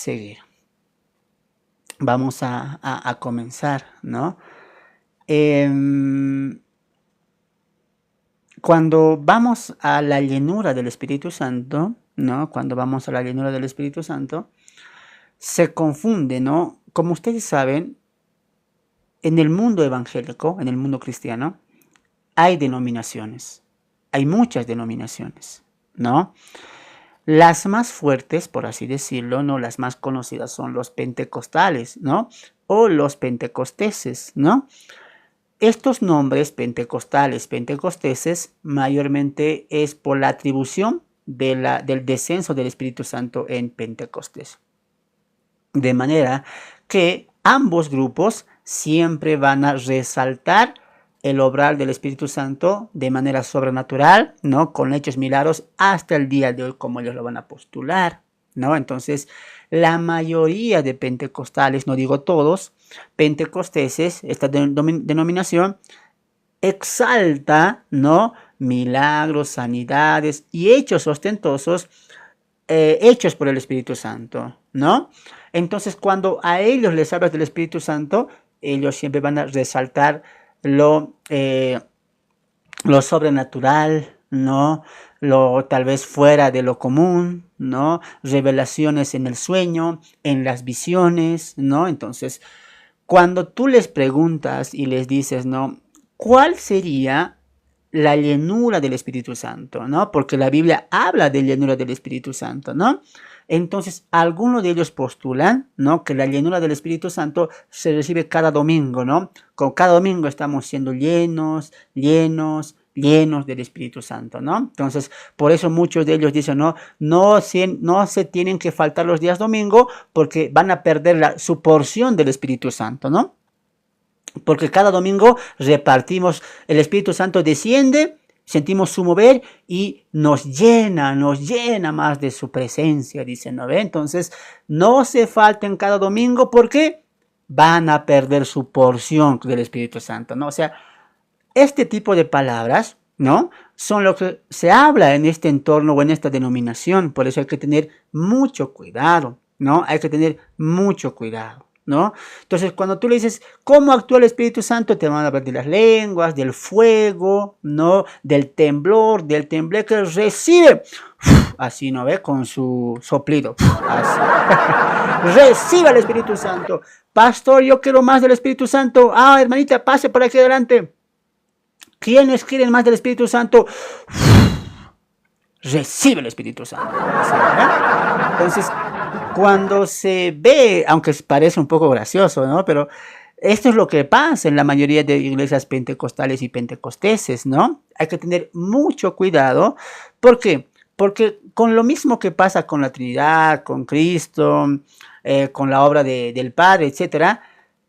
seguir. Vamos a comenzar, ¿no? Em, Cuando vamos a la llenura del Espíritu Santo, ¿no? Cuando vamos a la llenura del Espíritu Santo, se confunde, ¿no? Como ustedes saben, en el mundo evangélico, en el mundo cristiano, hay denominaciones. Hay muchas denominaciones, ¿no? Las más fuertes, por así decirlo, ¿no? Las más conocidas son los pentecostales, ¿no? O los pentecosteses, ¿no? Estos nombres pentecostales, pentecosteses, mayormente es por la atribución del descenso del Espíritu Santo en Pentecostés. De manera que ambos grupos siempre van a resaltar el obrar del Espíritu Santo de manera sobrenatural, ¿no? Con hechos milagros hasta el día de hoy, como ellos lo van a postular, ¿no? Entonces, la mayoría de pentecostales, no digo todos, pentecosteses, esta denominación, exalta, ¿no? Milagros, sanidades y hechos ostentosos hechos por el Espíritu Santo, ¿no? Entonces, cuando a ellos les hablas del Espíritu Santo, ellos siempre van a resaltar lo sobrenatural, ¿no? Lo tal vez fuera de lo común, ¿no? Revelaciones en el sueño, en las visiones, ¿no? Entonces, cuando tú les preguntas y les dices, ¿no? ¿Cuál sería la llenura del Espíritu Santo, ¿no? Porque la Biblia habla de llenura del Espíritu Santo, ¿no? Entonces, algunos de ellos postulan, ¿no? Que la llenura del Espíritu Santo se recibe cada domingo, ¿no? Con cada domingo estamos siendo llenos del Espíritu Santo, ¿no? Entonces, por eso muchos de ellos dicen, no se tienen que faltar los días domingo porque van a perder su porción del Espíritu Santo, ¿no? Porque cada domingo repartimos, el Espíritu Santo desciende, sentimos su mover y nos llena más de su presencia, dicen, ¿no ve? Entonces, no se falten cada domingo porque van a perder su porción del Espíritu Santo, ¿no? O sea, este tipo de palabras, ¿no? Son lo que se habla en este entorno o en esta denominación, por eso hay que tener mucho cuidado, ¿no? Hay que tener mucho cuidado, ¿no? Entonces, cuando tú le dices, ¿cómo actúa el Espíritu Santo? Te van a hablar de las lenguas, del fuego, ¿no? Del temblor, del tembleque recibe, así, ¿no ve? Con su soplido, así. Recibe el Espíritu Santo. Pastor, yo quiero más del Espíritu Santo. Ah, hermanita, pase por aquí adelante. ¿Quiénes quieren más del Espíritu Santo? Recibe el Espíritu Santo. Entonces, cuando se ve, aunque parece un poco gracioso, ¿no? Pero esto es lo que pasa en la mayoría de iglesias pentecostales y pentecosteses, ¿no? Hay que tener mucho cuidado. ¿Por qué? Porque con lo mismo que pasa con la Trinidad, con Cristo, con la obra del Padre, etc.,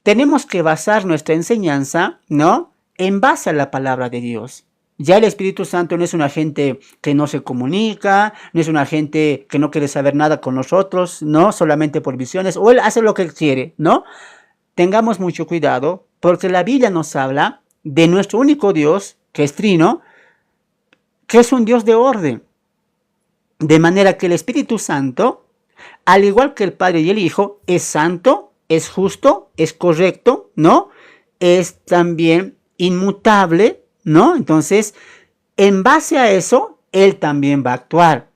tenemos que basar nuestra enseñanza, ¿no? En base a la palabra de Dios. Ya el Espíritu Santo no es un agente que no se comunica, no es un agente que no quiere saber nada con nosotros, no solamente por visiones, o Él hace lo que Él quiere, ¿no? Tengamos mucho cuidado, porque la Biblia nos habla de nuestro único Dios, que es Trino, que es un Dios de orden. De manera que el Espíritu Santo, al igual que el Padre y el Hijo, es santo, es justo, es correcto, ¿no? Es también inmutable, ¿no? Entonces, en base a eso, Él también va a actuar.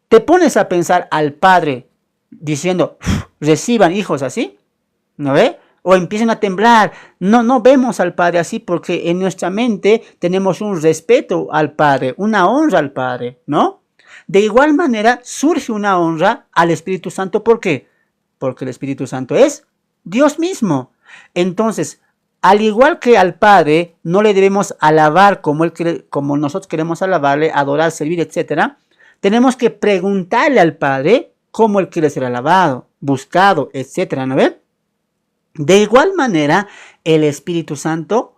Te pones a pensar al Padre diciendo, reciban hijos así, ¿no ve? O empiezan a temblar. No vemos al Padre así porque en nuestra mente tenemos un respeto al Padre, una honra al Padre, ¿no? De igual manera surge una honra al Espíritu Santo. ¿Por qué? Porque el Espíritu Santo es Dios mismo. Entonces, al igual que al Padre, no le debemos alabar como nosotros queremos alabarle, adorar, servir, etc. Tenemos que preguntarle al Padre cómo Él quiere ser alabado, buscado, etc. ¿No ve? De igual manera, el Espíritu Santo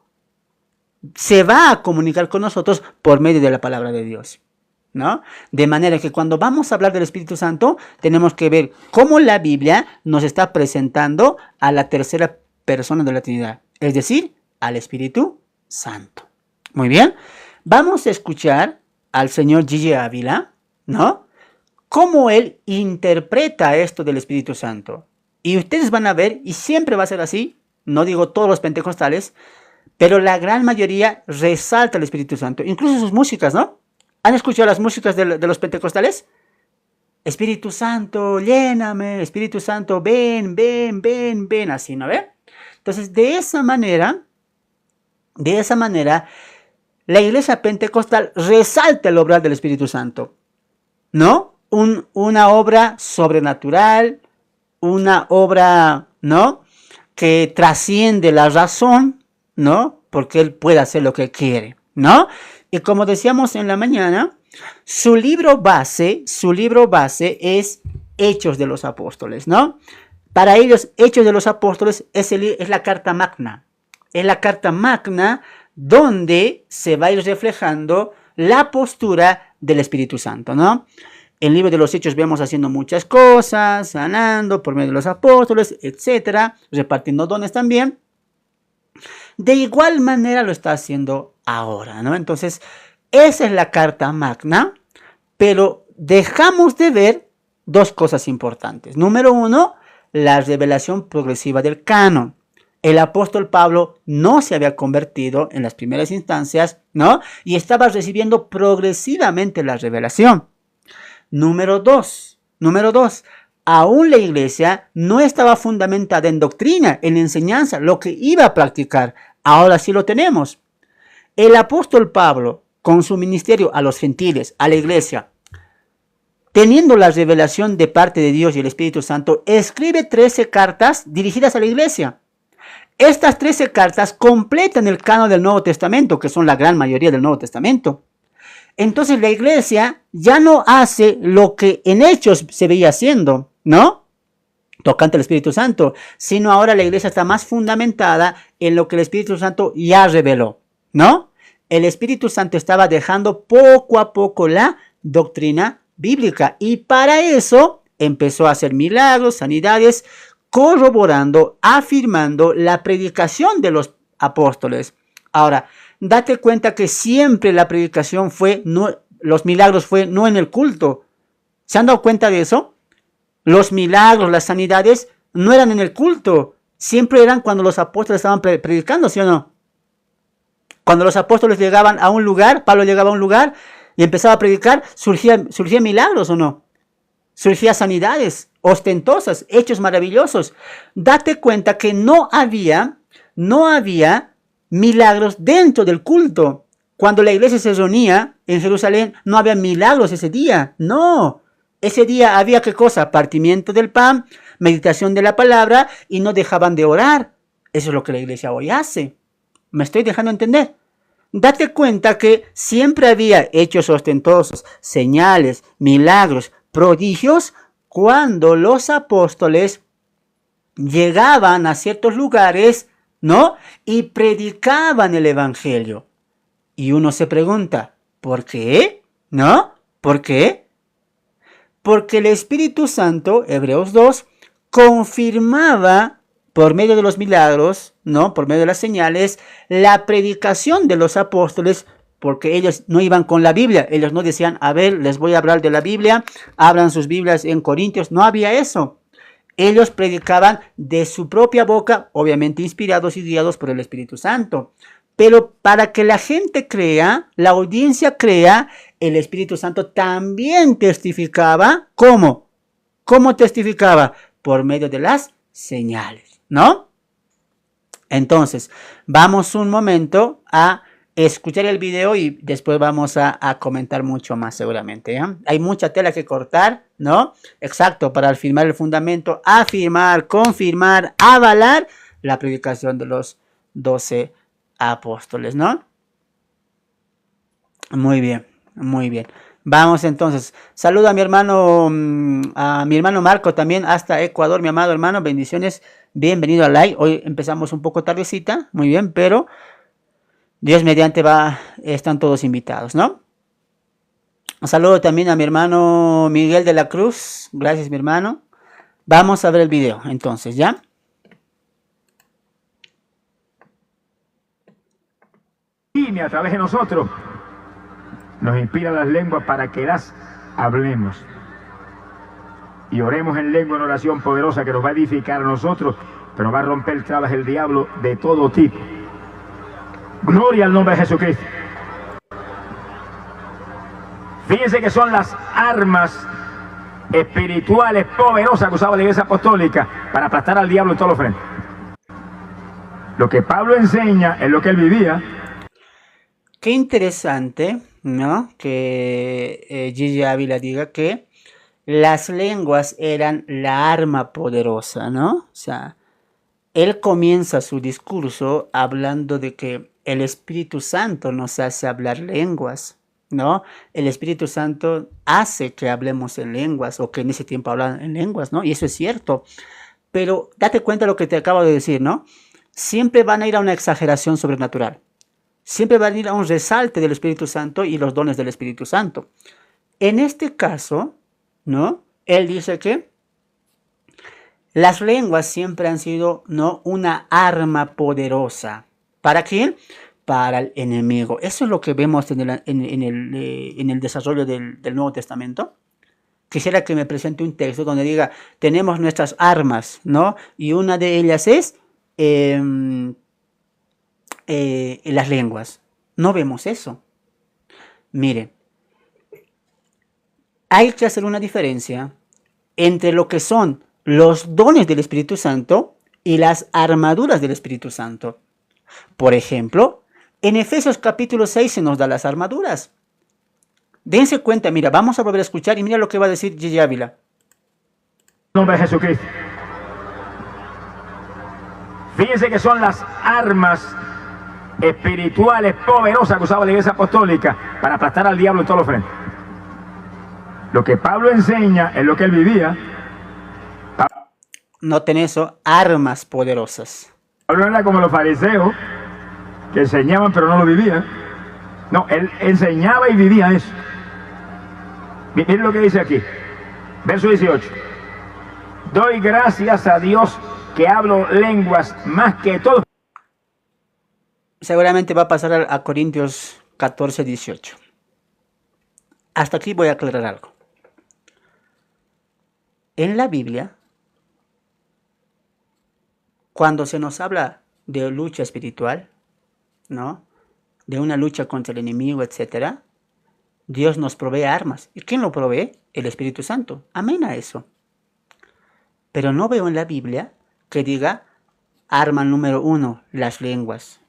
se va a comunicar con nosotros por medio de la palabra de Dios, ¿no? De manera que cuando vamos a hablar del Espíritu Santo, tenemos que ver cómo la Biblia nos está presentando a la tercera persona de la Trinidad, es decir, al Espíritu Santo. Muy bien, vamos a escuchar al señor Gigi Ávila, ¿no? cómo él interpreta esto del Espíritu Santo. Y ustedes van a ver, y siempre va a ser así, no digo todos los pentecostales, pero la gran mayoría resalta el Espíritu Santo, incluso sus músicas, ¿no? ¿Han escuchado las músicas de los pentecostales? Espíritu Santo, lléname, Espíritu Santo, ven, ven, ven, ven, así, ¿no ve? Entonces, de esa manera, la iglesia pentecostal resalta el obrar del Espíritu Santo, ¿no? Una obra sobrenatural, una obra, ¿no? Que trasciende la razón, ¿no? Porque Él puede hacer lo que quiere, ¿no? Y como decíamos en la mañana, su libro base es Hechos de los Apóstoles, ¿no? Para ellos, Hechos de los Apóstoles es la carta magna. Es la carta magna donde se va a ir reflejando la postura del Espíritu Santo, ¿no? En el libro de los Hechos vemos haciendo muchas cosas, sanando por medio de los apóstoles, etcétera, repartiendo dones también. De igual manera lo está haciendo ahora, ¿no? Entonces, esa es la carta magna, pero dejamos de ver dos cosas importantes. Número uno, la revelación progresiva del canon. El apóstol Pablo no se había convertido en las primeras instancias, ¿no? Y estaba recibiendo progresivamente la revelación. Número dos, aún la iglesia no estaba fundamentada en doctrina, en enseñanza, lo que iba a practicar. Ahora sí lo tenemos. El apóstol Pablo, con su ministerio a los gentiles, a la iglesia, teniendo la revelación de parte de Dios y el Espíritu Santo, escribe 13 cartas dirigidas a la iglesia. Estas 13 cartas completan el canon del Nuevo Testamento, que son la gran mayoría del Nuevo Testamento. Entonces la iglesia ya no hace lo que en Hechos se veía haciendo, ¿no? Tocante al Espíritu Santo, sino ahora la iglesia está más fundamentada en lo que el Espíritu Santo ya reveló, ¿no? El Espíritu Santo estaba dejando poco a poco la doctrina bíblica y para eso empezó a hacer milagros, sanidades, corroborando, afirmando la predicación de los apóstoles. Ahora, date cuenta que siempre la predicación los milagros fue no en el culto. ¿Se han dado cuenta de eso? Los milagros, las sanidades no eran en el culto. Siempre eran cuando los apóstoles estaban predicando, ¿sí o no? Cuando los apóstoles llegaban a un lugar, Pablo llegaba a un lugar y empezaba a predicar, surgían milagros o no. Surgían sanidades ostentosas, hechos maravillosos. Date cuenta que no había milagros dentro del culto. Cuando la iglesia se reunía en Jerusalén, no había milagros ese día. No. Ese día había ¿qué cosa? Partimiento del pan, meditación de la palabra y no dejaban de orar. Eso es lo que la iglesia hoy hace. ¿Me estoy dejando entender? Date cuenta que siempre había hechos ostentosos, señales, milagros, prodigios, cuando los apóstoles llegaban a ciertos lugares, ¿no? Y predicaban el evangelio. Y uno se pregunta, ¿por qué? ¿No? ¿Por qué? Porque el Espíritu Santo, Hebreos 2, confirmaba por medio de los milagros, ¿no? Por medio de las señales, la predicación de los apóstoles, porque ellos no iban con la Biblia, ellos no decían, a ver, les voy a hablar de la Biblia, abran sus Biblias en Corintios, no había eso. Ellos predicaban de su propia boca, obviamente inspirados y guiados por el Espíritu Santo. Pero para que la gente crea, la audiencia crea, el Espíritu Santo también testificaba. ¿Cómo? ¿Cómo testificaba? Por medio de las señales, ¿no? Entonces, vamos un momento a escuchar el video y después vamos a comentar mucho más seguramente, ¿ya? Hay mucha tela que cortar, ¿no? Exacto, para afirmar el fundamento, afirmar, confirmar, avalar la predicación de los 12 apóstoles, ¿no? Muy bien, muy bien. Vamos entonces. Saludo a mi hermano Marco también hasta Ecuador, mi amado hermano. Bendiciones. Bienvenido al live. Hoy empezamos un poco tardecita, muy bien, pero Dios mediante están todos invitados, ¿no? Un saludo también a mi hermano Miguel de la Cruz. Gracias, mi hermano. Vamos a ver el video, entonces, ¿ya? Y a través de nosotros nos inspira las lenguas para que las hablemos. y oremos en lengua en oración poderosa que nos va a edificar a nosotros, pero va a romper trabas el diablo de todo tipo. Gloria al nombre de Jesucristo. Fíjense que son las armas espirituales poderosas que usaba la Iglesia Apostólica para aplastar al diablo en todos los frentes. Lo que Pablo enseña es lo que él vivía. Qué interesante, ¿no? Que Gigi Ávila diga que las lenguas eran la arma poderosa, ¿no? O sea, él comienza su discurso hablando de que el Espíritu Santo nos hace hablar lenguas, ¿no? El Espíritu Santo hace que hablemos en lenguas, o que en ese tiempo hablaban en lenguas, ¿no? Y eso es cierto. Pero date cuenta de lo que te acabo de decir, ¿no? Siempre van a ir a una exageración sobrenatural. Siempre van a ir a un resalte del Espíritu Santo y los dones del Espíritu Santo. En este caso, ¿no? Él dice que las lenguas siempre han sido, ¿no?, una arma poderosa. ¿Para quién? Para el enemigo. Eso es lo que vemos en el desarrollo del Nuevo Testamento. Quisiera que me presente un texto donde diga, tenemos nuestras armas, ¿no? Y una de ellas es las lenguas. No vemos eso. Miren, hay que hacer una diferencia entre lo que son los dones del Espíritu Santo y las armaduras del Espíritu Santo. Por ejemplo, en Efesios capítulo 6 se nos da las armaduras. Dense cuenta, mira, vamos a volver a escuchar y mira lo que va a decir Gigi Ávila. En nombre de Jesucristo. Fíjense que son las armas espirituales poderosas que usaba la Iglesia Apostólica para aplastar al diablo en todos los frentes. Lo que Pablo enseña es lo que él vivía. Noten eso, armas poderosas. Pablo era como los fariseos, que enseñaban pero no lo vivían. No, él enseñaba y vivía eso. Miren lo que dice aquí, verso 18. Doy gracias a Dios que hablo lenguas más que todos. Seguramente va a pasar a Corintios 14, 18. Hasta aquí voy a aclarar algo. En la Biblia, cuando se nos habla de lucha espiritual, ¿no?, de una lucha contra el enemigo, etc., Dios nos provee armas. ¿Y quién lo provee? El Espíritu Santo. Amén a eso. Pero no veo en la Biblia que diga arma número 1, las lenguas.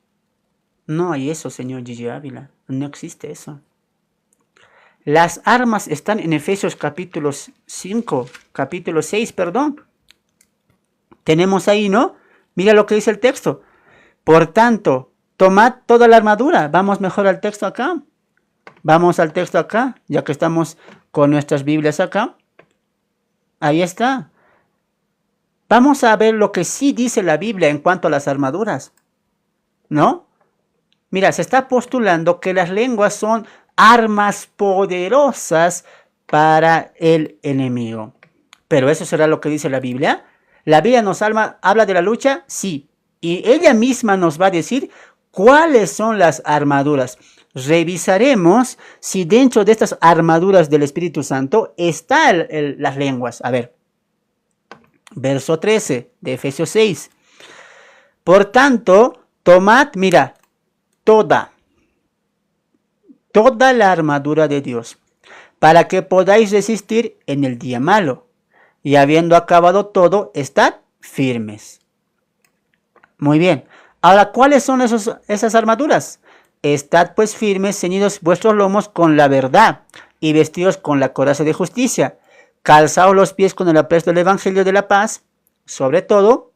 No hay eso, señor Gigi Ávila. No existe eso. Las armas están en Efesios capítulo 6, perdón. Tenemos ahí, ¿no? Mira lo que dice el texto. Por tanto, tomad toda la armadura. Vamos mejor al texto acá. Vamos al texto acá, ya que estamos con nuestras Biblias acá. Ahí está. Vamos a ver lo que sí dice la Biblia en cuanto a las armaduras, ¿no? Mira, se está postulando que las lenguas son armas poderosas para el enemigo. ¿Pero eso será lo que dice la Biblia? ¿La Biblia nos habla de la lucha? Sí. Y ella misma nos va a decir cuáles son las armaduras. Revisaremos si dentro de estas armaduras del Espíritu Santo están las lenguas. A ver, verso 13 de Efesios 6. Por tanto, tomad, mira, toda la armadura de Dios, para que podáis resistir en el día malo, y habiendo acabado todo, estad firmes. Muy bien. Ahora, ¿cuáles son esas armaduras? Estad pues firmes, ceñidos vuestros lomos con la verdad, y vestidos con la coraza de justicia, calzaos los pies con el apresto del evangelio de la paz. Sobre todo,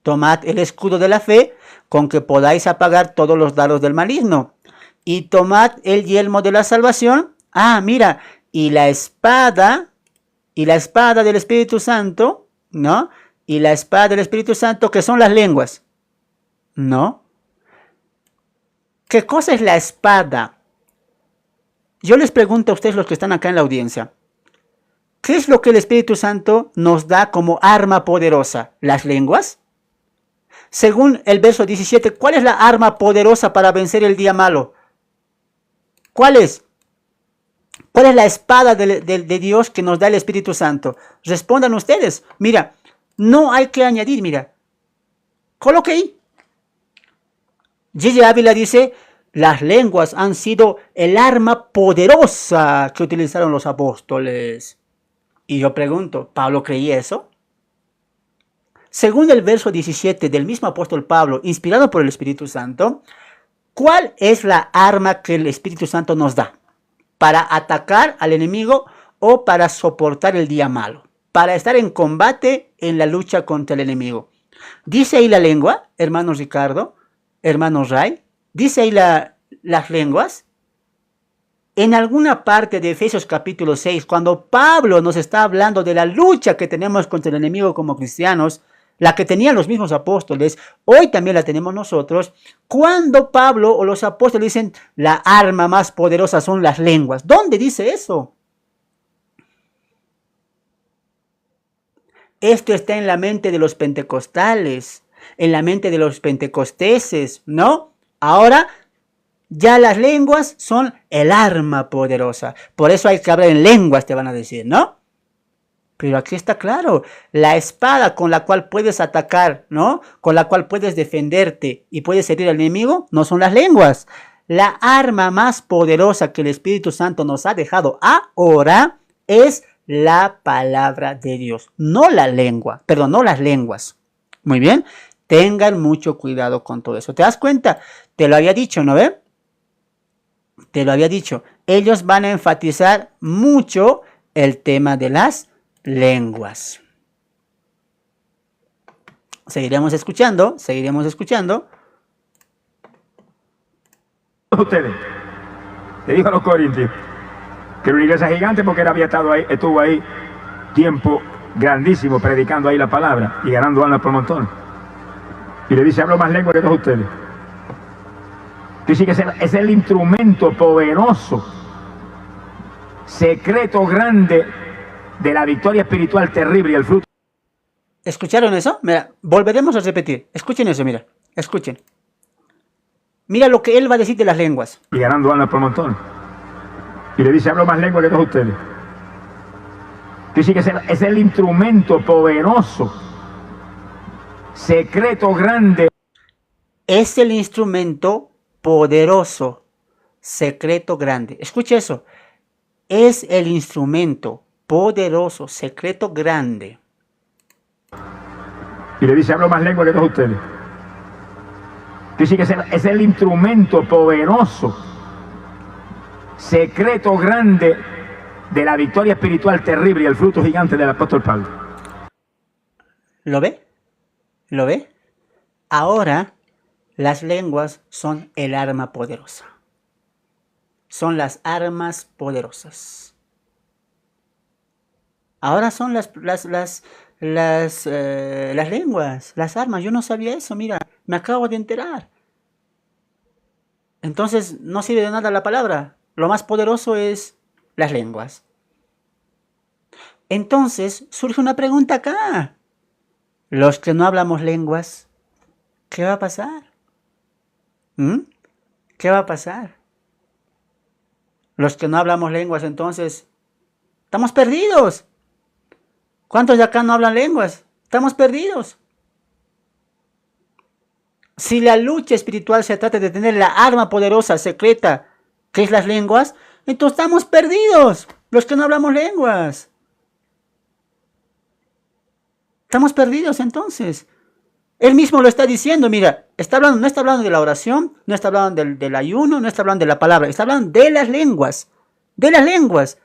tomad el escudo de la fe, con que podáis apagar todos los dardos del maligno. Y tomad el yelmo de la salvación. Mira, y la espada del Espíritu Santo, ¿no? Y la espada del Espíritu Santo, que son las lenguas, ¿no? ¿Qué cosa es la espada? Yo les pregunto a ustedes, los que están acá en la audiencia, ¿qué es lo que el Espíritu Santo nos da como arma poderosa? ¿Las lenguas? Según el verso 17, ¿cuál es la arma poderosa para vencer el día malo? ¿Cuál es? ¿Cuál es la espada de Dios que nos da el Espíritu Santo? Respondan ustedes. Mira, no hay que añadir, mira. Coloque ahí. Gigi Ávila dice, las lenguas han sido el arma poderosa que utilizaron los apóstoles. Y yo pregunto, ¿Pablo creía eso? Según el verso 17 del mismo apóstol Pablo, inspirado por el Espíritu Santo, ¿cuál es la arma que el Espíritu Santo nos da? ¿Para atacar al enemigo o para soportar el día malo? Para estar en combate en la lucha contra el enemigo. ¿Dice ahí la lengua, hermano Ricardo, hermano Ray? ¿Dice ahí las lenguas? En alguna parte de Efesios capítulo 6, cuando Pablo nos está hablando de la lucha que tenemos contra el enemigo como cristianos, la que tenían los mismos apóstoles, hoy también la tenemos nosotros, cuando Pablo o los apóstoles dicen, la arma más poderosa son las lenguas. ¿Dónde dice eso? Esto está en la mente de los pentecostales, en la mente de los pentecosteses, ¿no? Ahora, ya las lenguas son el arma poderosa. Por eso hay que hablar en lenguas, te van a decir, ¿no? Pero aquí está claro, la espada con la cual puedes atacar, ¿no? Con la cual puedes defenderte y puedes herir al enemigo, no son las lenguas. La arma más poderosa que el Espíritu Santo nos ha dejado ahora es la palabra de Dios, no la lengua, perdón, no las lenguas. Muy bien, tengan mucho cuidado con todo eso. ¿Te das cuenta? Te lo había dicho, ¿no ve? Te lo había dicho. Ellos van a enfatizar mucho el tema de las lenguas. Seguiremos escuchando. Ustedes, le dijo a los corintios que era una iglesia gigante porque él había estado ahí, estuvo ahí tiempo grandísimo predicando ahí la palabra y ganando almas por montón. Y le dice, hablo más lengua que todos ustedes. Dice que es el instrumento poderoso, secreto grande de la victoria espiritual terrible y el fruto. ¿Escucharon eso? Mira, volveremos a repetir. Escuchen eso, mira. Escuchen. Mira lo que él va a decir de las lenguas. Y ganando almas por montón. Y le dice, hablo más lengua que todos ustedes. Dice que es el instrumento poderoso, secreto grande. Es el instrumento poderoso, secreto grande. Escuche eso. Es el instrumento poderoso, secreto grande. Y le dice, hablo más lengua que todos ustedes. Dice que es el instrumento poderoso, secreto grande de la victoria espiritual terrible y el fruto gigante del apóstol Pablo. ¿Lo ve? ¿Lo ve? Ahora las lenguas son el arma poderosa. Son las armas poderosas. Ahora son las lenguas, las armas. Yo no sabía eso, mira, me acabo de enterar. Entonces no sirve de nada la palabra. Lo más poderoso es las lenguas. Entonces surge una pregunta acá. Los que no hablamos lenguas, ¿qué va a pasar? ¿Qué va a pasar? Los que no hablamos lenguas, entonces, estamos perdidos. ¿Cuántos de acá no hablan lenguas? Estamos perdidos. Si la lucha espiritual se trata de tener la arma poderosa, secreta, que es las lenguas, entonces estamos perdidos, los que no hablamos lenguas. Estamos perdidos entonces. Él mismo lo está diciendo, mira, no está hablando de la oración, no está hablando del ayuno, no está hablando de la palabra, está hablando de las lenguas. De las lenguas.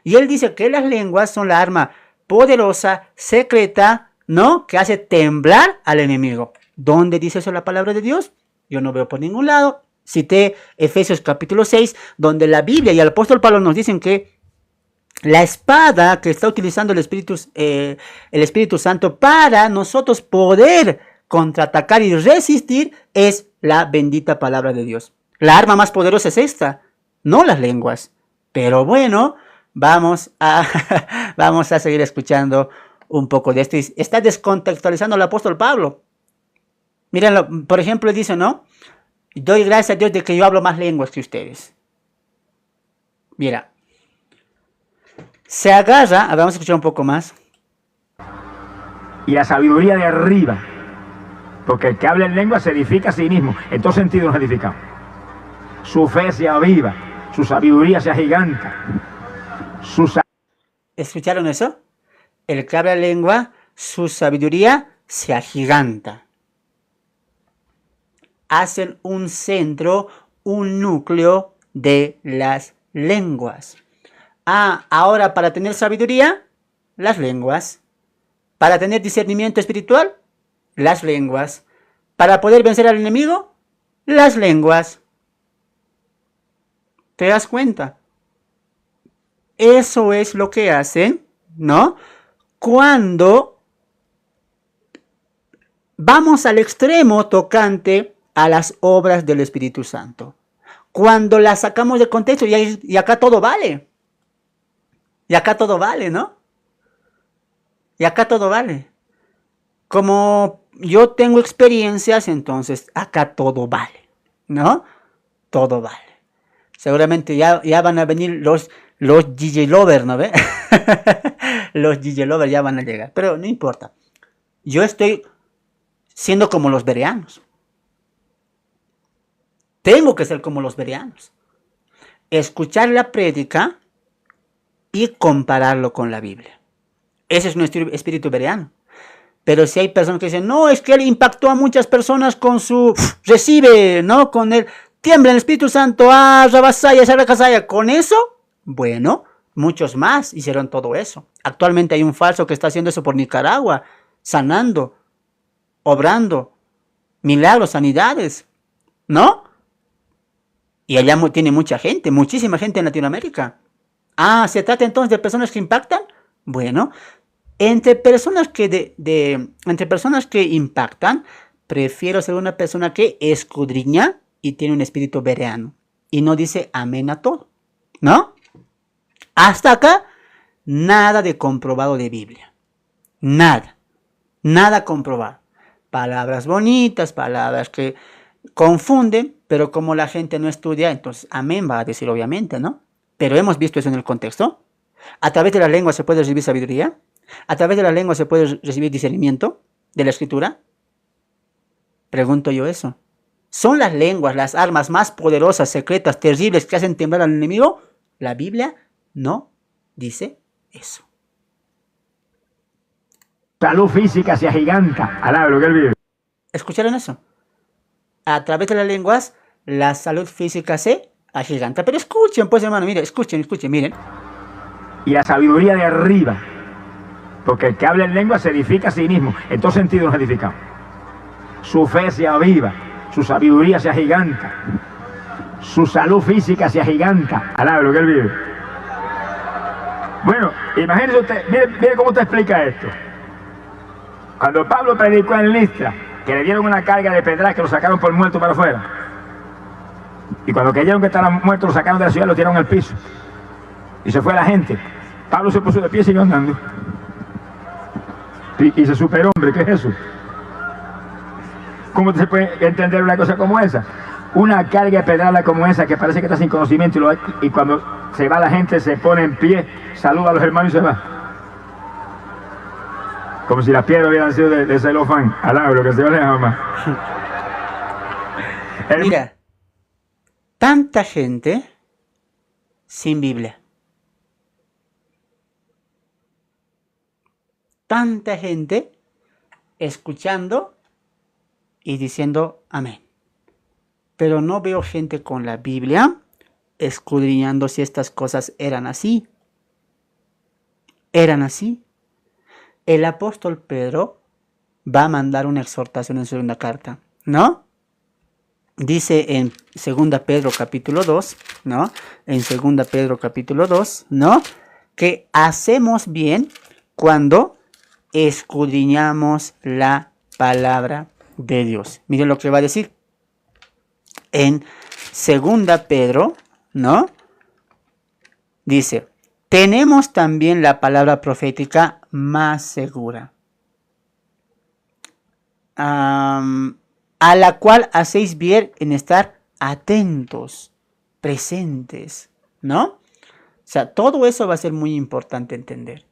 Y él dice que las lenguas son la arma poderosa, secreta, ¿no? Que hace temblar al enemigo. ¿Dónde dice eso la palabra de Dios? Yo no veo por ningún lado. Cité Efesios capítulo 6, donde la Biblia y el apóstol Pablo nos dicen que la espada que está utilizando el Espíritu Santo para nosotros poder contraatacar y resistir es la bendita palabra de Dios. La arma más poderosa es esta, no las lenguas. Pero bueno, vamos a seguir escuchando un poco de esto. Está descontextualizando al apóstol Pablo. Miren, por ejemplo, dice, ¿no? Doy gracias a Dios de que yo hablo más lenguas que ustedes. Mira, Se agarra, vamos a escuchar un poco más. Y la sabiduría de arriba. Porque el que habla en lengua se edifica a sí mismo. En todo sentido nos edificamos. Su fe se aviva, su sabiduría se agiganta. ¿Escucharon eso? El que habla lengua, su sabiduría se agiganta. Hacen un centro, un núcleo de las lenguas. Ahora para tener sabiduría, las lenguas. Para tener discernimiento espiritual, las lenguas. Para poder vencer al enemigo, las lenguas. ¿Te das cuenta? Eso es lo que hacen, ¿no? Cuando vamos al extremo tocante a las obras del Espíritu Santo. Cuando las sacamos de contexto y acá todo vale. Y acá todo vale, ¿no? Y acá todo vale. Como yo tengo experiencias, entonces acá todo vale, ¿no? Todo vale. Seguramente ya van a venir los DJ lovers, ¿no ve? Los DJ lovers ya van a llegar. Pero no importa. Yo estoy siendo como los bereanos. Tengo que ser como los bereanos. Escuchar la prédica y compararlo con la Biblia. Ese es nuestro espíritu bereano. Pero si hay personas que dicen, no, es que él impactó a muchas personas con su recibe, ¿no? Con el tiembla el Espíritu Santo, rabasaya, saracasaya. Con eso, bueno, muchos más hicieron todo eso. Actualmente hay un falso que está haciendo eso por Nicaragua, sanando, obrando, milagros, sanidades, ¿no? Y allá tiene mucha gente, muchísima gente en Latinoamérica. ¿Se trata entonces de personas que impactan? Bueno, entre personas que impactan, prefiero ser una persona que escudriña y tiene un espíritu bereano y no dice amén a todo, ¿no? Hasta acá, nada de comprobado de Biblia. Nada comprobado. Palabras bonitas, palabras que confunden, pero como la gente no estudia, entonces amén va a decir obviamente, ¿no? Pero hemos visto eso en el contexto. A través de la lengua se puede recibir sabiduría. A través de la lengua se puede recibir discernimiento de la escritura. Pregunto yo eso. ¿Son las lenguas las armas más poderosas, secretas, terribles que hacen temblar al enemigo? La Biblia no dice eso. Salud física se agiganta. Alaba lo que él vive. ¿Escucharon eso? A través de las lenguas, la salud física se agiganta. Pero escuchen, pues hermano, miren, escuchen, miren. Y la sabiduría de arriba. Porque el que habla en lengua se edifica a sí mismo. En todo sentido nos edificamos. Su fe se aviva. Su sabiduría se agiganta. Su salud física se agiganta. Alaba lo que él vive. Bueno, imagínense usted, mire cómo te explica esto. Cuando Pablo predicó en Listra, que le dieron una carga de pedras que lo sacaron por muerto para afuera. Y cuando creyeron que estaban muertos, lo sacaron de la ciudad y lo tiraron al piso. Y se fue la gente. Pablo se puso de pie y siguió andando. Y se superhombre, ¿qué es eso? ¿Cómo se puede entender una cosa como esa? Una carga de pedrada como esa que parece que está sin conocimiento y cuando se va la gente se pone en pie, saluda a los hermanos y se va. Como si las piedras hubieran sido de celofán. Alaba lo que se le llama. Mira, tanta gente sin Biblia. Tanta gente escuchando y diciendo amén. Pero no veo gente con la Biblia escudriñando si estas cosas eran así. Eran así. El apóstol Pedro va a mandar una exhortación en su segunda carta, ¿no? Dice en 2 Pedro capítulo 2, ¿no? En 2 Pedro capítulo 2, ¿no? Que hacemos bien cuando escudriñamos la palabra de Dios. Miren lo que va a decir. En 2 Pedro, ¿no? Dice, tenemos también la palabra profética más segura, a la cual hacéis bien en estar atentos, presentes, ¿no? sea, todo eso va a ser muy importante entender.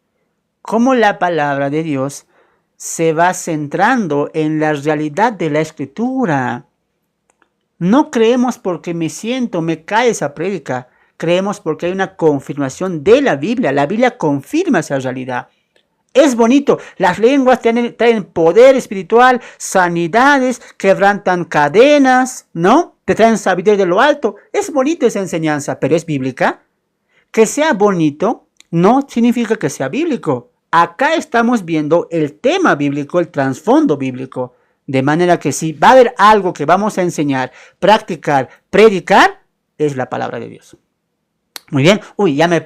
Cómo la palabra de Dios se va centrando en la realidad de la Escritura. No creemos porque me cae esa prédica. Creemos porque hay una confirmación de la Biblia. La Biblia confirma esa realidad. Es bonito. Las lenguas traen poder espiritual, sanidades, quebrantan cadenas, ¿no? Te traen sabiduría de lo alto. Es bonito esa enseñanza, pero ¿es bíblica? Que sea bonito no significa que sea bíblico. Acá estamos viendo el tema bíblico, el trasfondo bíblico. De manera que si va a haber algo que vamos a enseñar, practicar, predicar, es la palabra de Dios. Muy bien. Uy, ya me